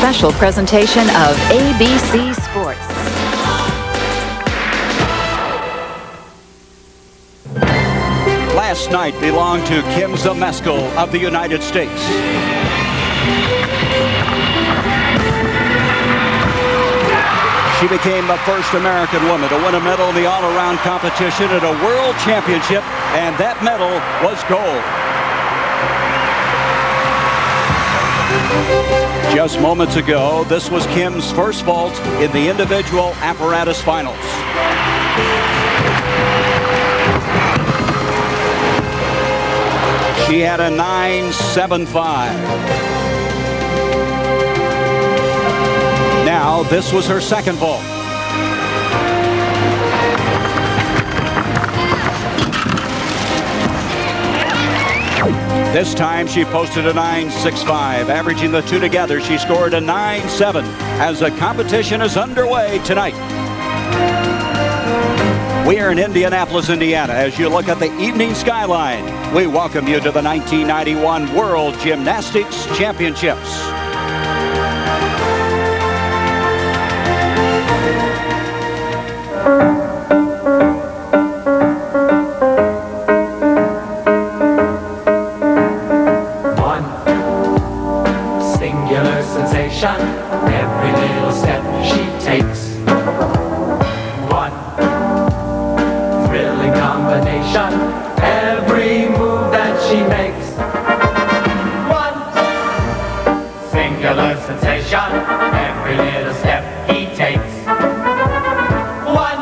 special presentation of ABC Sports. Last night belonged to Kim Zmeskal of the United States. She became the first American woman to win a medal in the all-around competition at a world championship, and that medal was gold. Just moments ago, this was Kim's first vault in the individual apparatus finals. She had a 9.75. Now, this was her second vault. This time she posted a 9.65. Averaging the two together, she scored a 9.7 as the competition is underway tonight. We are in Indianapolis, Indiana. As you look at the evening skyline, we welcome you to the 1991 World Gymnastics Championships. Every little step she takes. One thrilling combination. Every move that she makes. One singular sensation. Every little step he takes. One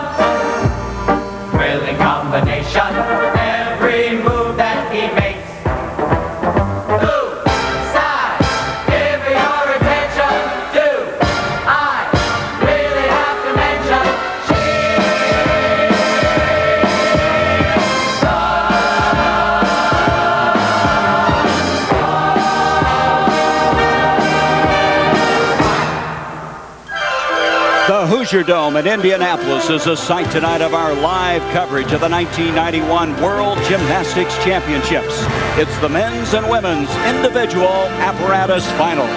thrilling combination. Every move that he makes. The Hoosier Dome in Indianapolis is the site tonight of our live coverage of the 1991 World Gymnastics Championships. It's the men's and women's individual apparatus finals.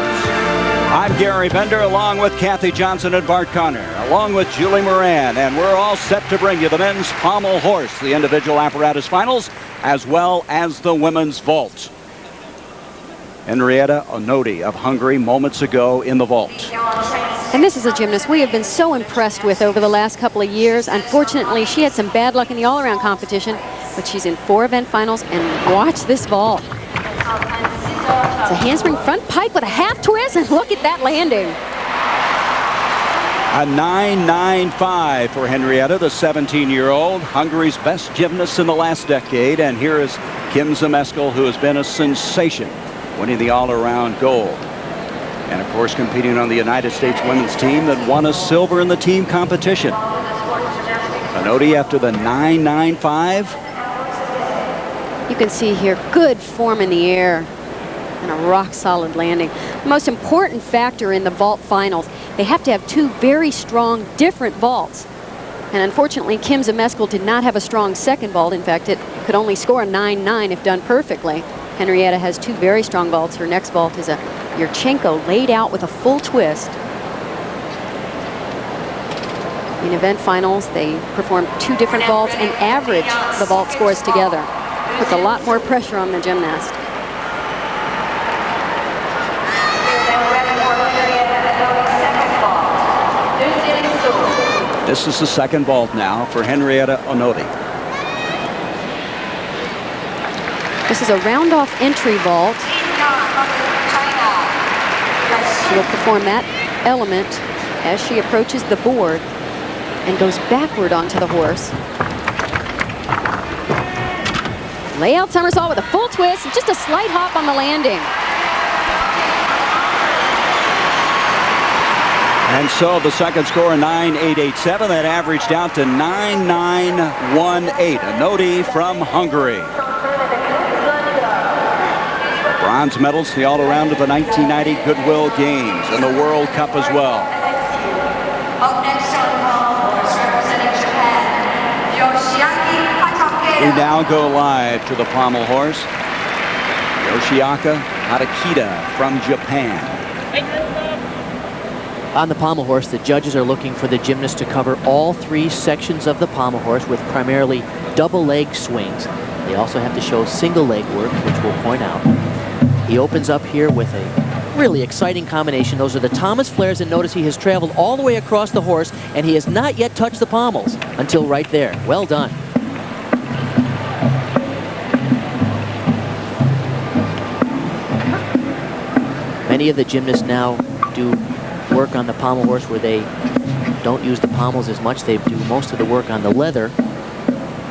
I'm Gary Bender, along with Kathy Johnson and Bart Connor, along with Julie Moran, and we're all set to bring you the men's pommel horse, the individual apparatus finals, as well as the women's vault. Henrietta Onodi of Hungary moments ago in the vault. And this is a gymnast we have been so impressed with over the last couple of years. Unfortunately, she had some bad luck in the all-around competition, but she's in 4 event finals, and watch this vault. It's a handspring front pike with a half twist, and look at that landing. A 9.95 for Henrietta, the 17-year-old, Hungary's best gymnast in the last decade. And here is Kim Zmeskal, who has been a sensation, winning the all-around gold. And of course competing on the United States women's team that won a silver in the team competition. Onodi after the 9.95. You can see here good form in the air and a rock-solid landing. The most important factor in the vault finals, they have to have 2 very strong, different vaults. And unfortunately, Kim Zmeskal did not have a strong second vault. In fact, it could only score a 9.9 if done perfectly. Henrietta has 2 very strong vaults. Her next vault is a Yurchenko laid out with a full twist. In event finals, they perform 2 different vaults and average the vault scores together. Puts a lot more pressure on the gymnast. This is the second vault now for Henrietta Onodi. This is a round-off entry vault. She will perform that element as she approaches the board and goes backward onto the horse. Layout somersault with a full twist and just a slight hop on the landing. And so the second score, 9.887, that averaged out to 9.918. Onodi from Hungary. Bronze medals, the all-around of the 1990 Goodwill Games and the World Cup as well. We now go live to the pommel horse. Yoshiaka Hatakita from Japan. On the pommel horse, the judges are looking for the gymnast to cover all 3 sections of the pommel horse with primarily double leg swings. They also have to show single leg work, which we'll point out. He opens up here with a really exciting combination. Those are the Thomas flares, and notice he has traveled all the way across the horse, and he has not yet touched the pommels until right there. Well done. Many of the gymnasts now do work on the pommel horse where they don't use the pommels as much. They do most of the work on the leather,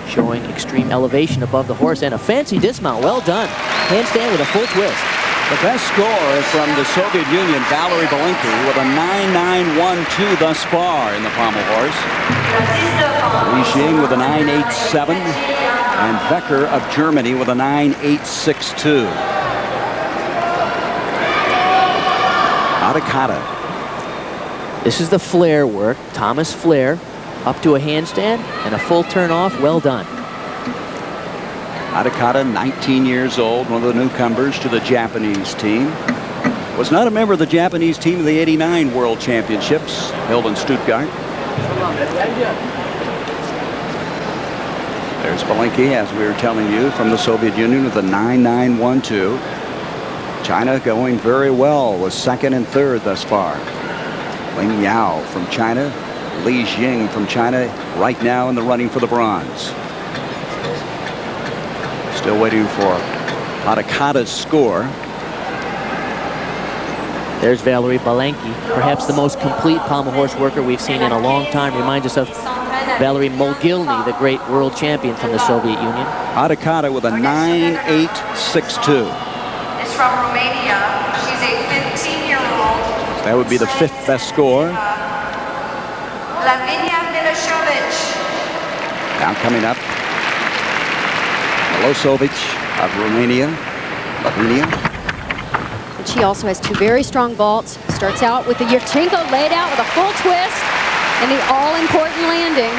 showing extreme elevation above the horse and a fancy dismount. Well done. Handstand with a full twist. The best score from the Soviet Union, Valerie Belinki, with a 9.912 thus far in the pommel horse. Li Jing with a 9.87, and Becker of Germany with a 9.862. Adekata. This is the flare work. Thomas flare up to a handstand and a full turn off. Well done. Adekata, 19 years old, one of the newcomers to the Japanese team. Was not a member of the Japanese team of the '89 World Championships held in Stuttgart. There's Belinki, as we were telling you, from the Soviet Union with a 9.912. China going very well, was second and third thus far. Ling Yao from China, Li Jing from China, right now in the running for the bronze. Still waiting for Adekata's score. There's Valerie Belinki, perhaps the most complete pommel horse worker we've seen in a long time. Reminds us of Valerie Mogilny, the great world champion from the Soviet Union. Adekata with a 9.862. Is from Romania. She's a 15-year-old. That would be the 5th best score. Lavinia Milosevic. Now coming up, Milosevic of Romania. Lavinia. And she also has 2 very strong vaults. Starts out with the Yurchenko laid out with a full twist and the all-important landing.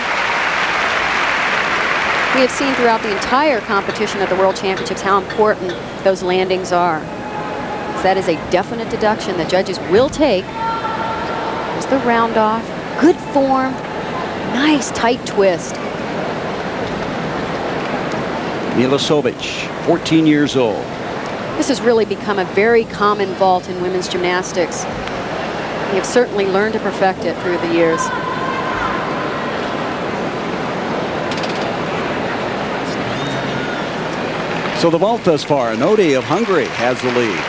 We have seen throughout the entire competition at the World Championships how important those landings are. So that is a definite deduction the judges will take. There's the round off. Good form. Nice tight twist. Milosevic, 14 years old. This has really become a very common vault in women's gymnastics. We have certainly learned to perfect it through the years. So the vault thus far, Nodi of Hungary has the lead.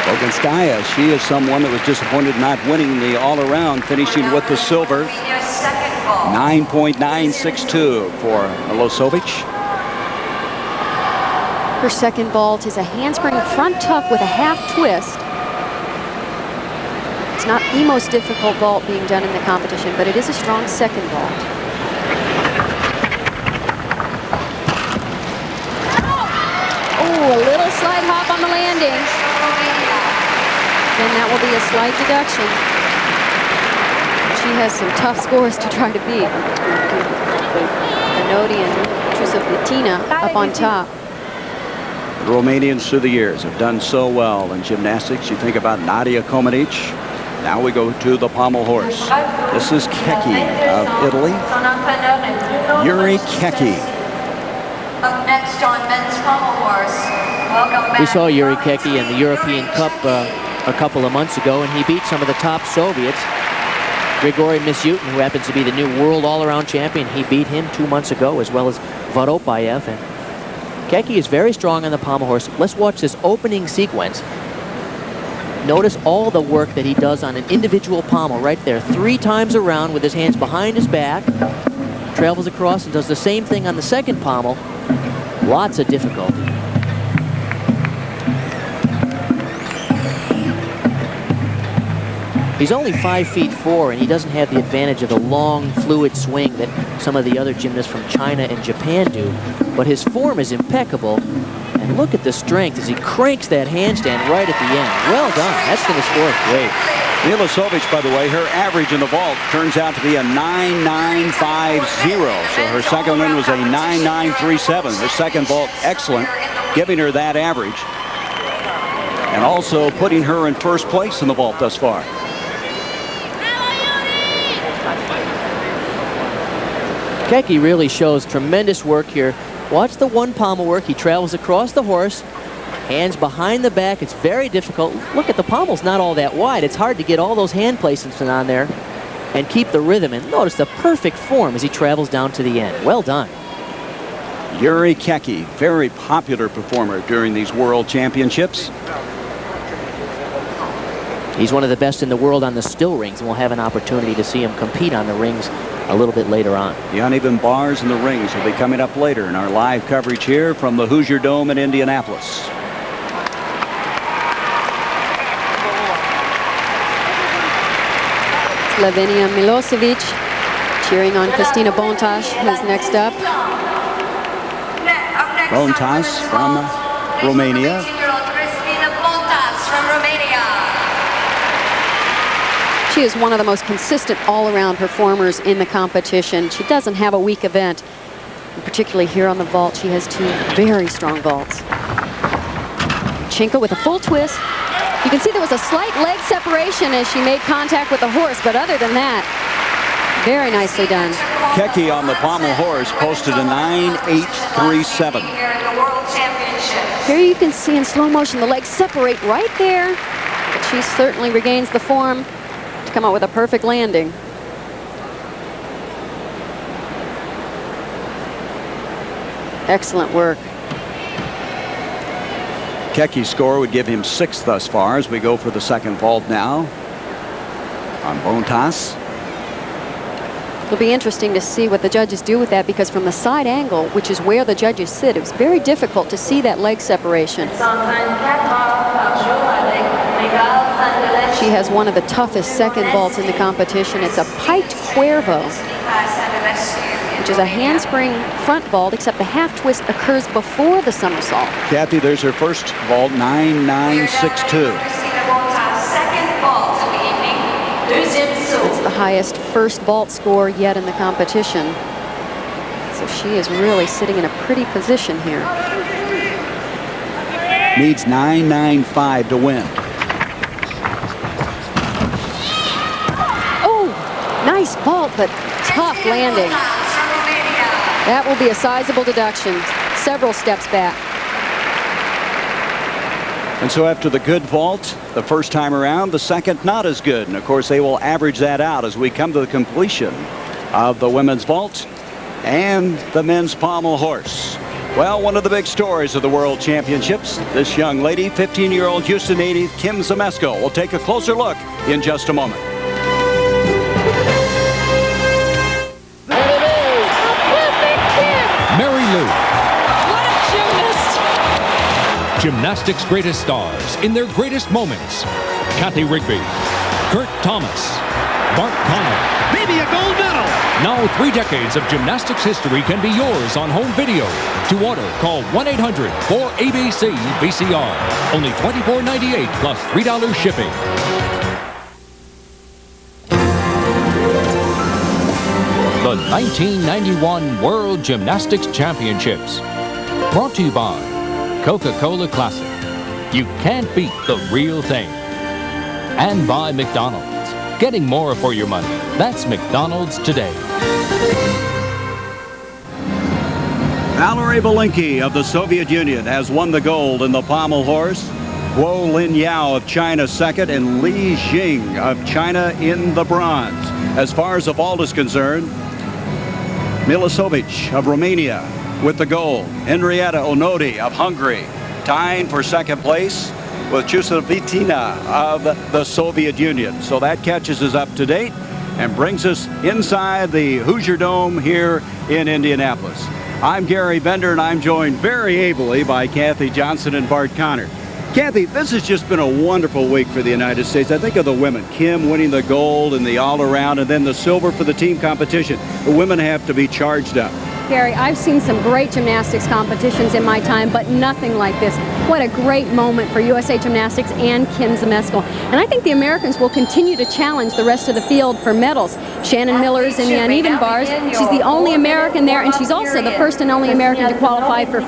Boganskaya, she is someone that was disappointed not winning the all-around, finishing with the silver. 9.962 for Milosevic. Her second vault is a handspring front tuck with a half twist. It's not the most difficult vault being done in the competition, but it is a strong second vault. Oh, a little slide hop on the landing. And that will be a slight deduction. She has some tough scores to try to beat. Anodi and Trusovitina up on top. The Romanians through the years have done so well in gymnastics. You think about Nadia Comaneci. Now we go to the pommel horse. This is Keki of Italy. Yuri Keki. Up next on men's pommel horse. Welcome back. We saw Yuri Keki in the European Cup a couple of months ago, and he beat some of the top Soviets. Grigory Misyutin, who happens to be the new world all-around champion, he beat him 2 months ago, as well as Voropayev. And Keki is very strong on the pommel horse. Let's watch this opening sequence. Notice all the work that he does on an individual pommel right there. 3 times around with his hands behind his back. Travels across and does the same thing on the second pommel. Lots of difficulty. He's only 5'4", and he doesn't have the advantage of the long, fluid swing that some of the other gymnasts from China and Japan do. But his form is impeccable. And look at the strength as he cranks that handstand right at the end. Well done. That's going to score great. Milosevic, by the way, her average in the vault turns out to be a 9.950. So her second one was a 9.937. Her second vault, excellent, giving her that average. and also putting her in first place in the vault thus far. Keke really shows tremendous work here. Watch the one pommel work. He travels across the horse, hands behind the back. It's very difficult. Look at the pommel's not all that wide. It's hard to get all those hand placements on there and keep the rhythm. And notice the perfect form as he travels down to the end. Well done. Yuri Keke, very popular performer during these World Championships. He's one of the best in the world on the still rings, and we'll have an opportunity to see him compete on the rings a little bit later on. The uneven bars and the rings will be coming up later in our live coverage here from the Hoosier Dome in Indianapolis. Lavinia Milosevic cheering on Kristina Bontas, who's next up. Bontas from Romania. She is one of the most consistent all-around performers in the competition. She doesn't have a weak event. And particularly here on the vault, she has two very strong vaults. Chinka with a full twist. You can see there was a slight leg separation as she made contact with the horse, but other than that, very nicely done. Keke on the pommel horse posted a 9.837. Here you can see in slow motion the legs separate right there, but she certainly regains the form to come out with a perfect landing. Excellent work. Keke's score would give him 6 thus far as we go for the second vault now on Bontas. It'll be interesting to see what the judges do with that, because from the side angle, which is where the judges sit, it was very difficult to see that leg separation. She has one of the toughest second vaults in the competition. It's a piked cuervo, which is a handspring front vault, except the half twist occurs before the somersault. Kathy, there's her first vault, 9.962. It's the highest first vault score yet in the competition. So she is really sitting in a pretty position here. Needs 9.95 to win. Oh, nice vault, but tough landing. That will be a sizable deduction, several steps back. And so after the good vault the first time around, the second not as good. And of course they will average that out as we come to the completion of the women's vault and the men's pommel horse. Well, one of the big stories of the World Championships, this young lady, 15-year-old Houston native Kim Zamesko. We'll take a closer look in just a moment. Gymnastics' greatest stars in their greatest moments. Kathy Rigby, Kurt Thomas, Bart Connor. Maybe a gold medal. Now 3 decades of gymnastics history can be yours on home video. To order, call 1-800-4ABC-VCR. Only $24.98 plus $3 shipping. The 1991 World Gymnastics Championships. Brought to you by Coca-Cola Classic. You can't beat the real thing. And by McDonald's. Getting more for your money. That's McDonald's today. Valerie Belinki of the Soviet Union has won the gold in the pommel horse. Guo Lin Yao of China second, and Li Jing of China in the bronze. As far as the vault is concerned, Milosevic of Romania with the gold. Henrietta Onodi of Hungary tying for second place with Chusovitina of the Soviet Union. So that catches us up to date and brings us inside the Hoosier Dome here in Indianapolis. I'm Gary Bender, and I'm joined very ably by Kathy Johnson and Bart Connor. Kathy, this has just been a wonderful week for the United States. I think of the women. Kim winning the gold and the all-around, and then the silver for the team competition. The women have to be charged up. Gary, I've seen some great gymnastics competitions in my time, but nothing like this. What a great moment for USA Gymnastics and Kim Zmeskal. And I think the Americans will continue to challenge the rest of the field for medals. Shannon Miller is in the uneven bars. She's the only American there, and she's also the first and only American to qualify for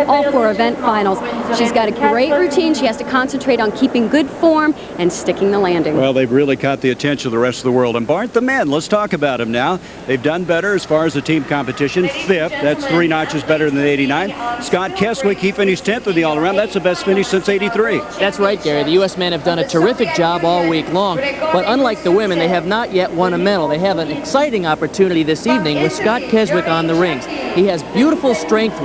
all four event finals. She's got a great routine. She has to concentrate on keeping good form and sticking the landing. Well, they've really caught the attention of the rest of the world. And Bart, the men, let's talk about them now. They've done better as far as the team competition. Fifth, that's 3 notches better than '89. Scott Keswick, he finished 10th in the all-around. That's the best finish since '83. That's right, Gary. The U.S. men have done a terrific job all week long, but unlike the women, they have not yet won a medal. They have an exciting opportunity this evening with Scott Keswick on the rings. He has beautiful strength.